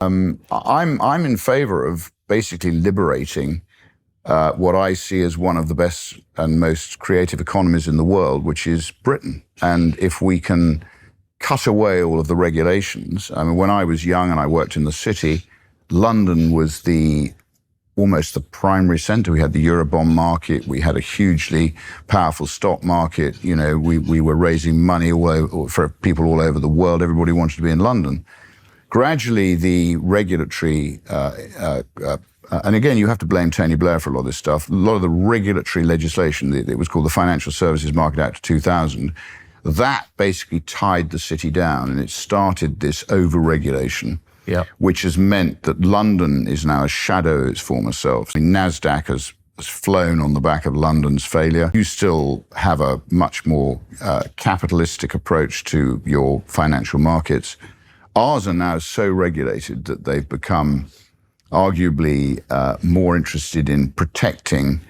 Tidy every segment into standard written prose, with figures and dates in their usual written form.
I'm in favor of basically liberating what I see as one of the best and most creative economies in the world, which is Britain. And if we can cut away all of the regulations, I mean, when I was young and I worked in the city, London was almost the primary center. We had the Eurobond market. We had a hugely powerful stock market. You know, we were raising money for people all over the world. Everybody wanted to be in London. Gradually, the regulatory, and again, you have to blame Tony Blair for a lot of this stuff. A lot of the regulatory legislation, it was called the Financial Services Market Act of 2000, that basically tied the city down, and it started this over-regulation, which has meant that London is now a shadow of its former self. NASDAQ has flown on the back of London's failure. You still have a much more capitalistic approach to your financial markets. Ours are now so regulated that they've become arguably more interested in protecting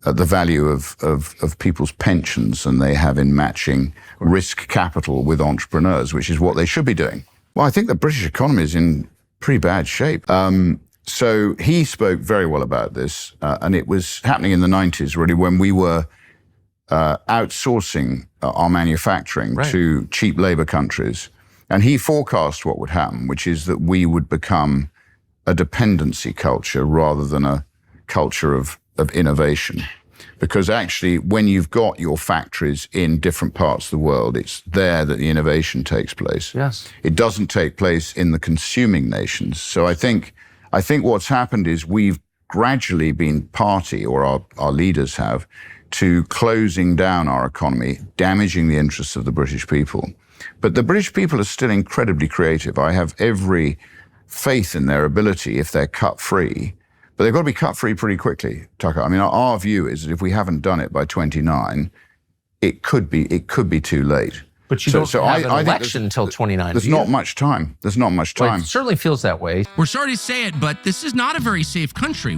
the value of people's pensions than they have in matching risk capital with entrepreneurs, which is what they should be doing. Well, I think the British economy is in pretty bad shape. So he spoke very well about this, and it was happening in the 90s, really, when we were outsourcing our manufacturing to cheap labor countries. And he forecast what would happen, which is that we would become a dependency culture rather than a culture of innovation. Because actually, when you've got your factories in different parts of the world, it's there that the innovation takes place. Yes. It doesn't take place in the consuming nations. So I think what's happened is we've gradually been party, or our leaders have, to closing down our economy, damaging the interests of the British people. But the British people are still incredibly creative. I have every faith in their ability if they're cut-free. But they've got to be cut-free pretty quickly, Tucker. I mean, our view is that if we haven't done it by 29, it could be too late. But you don't have an election until 29. There's not much time. There's not much time. Well, it certainly feels that way. We're sorry to say it, but this is not a very safe country.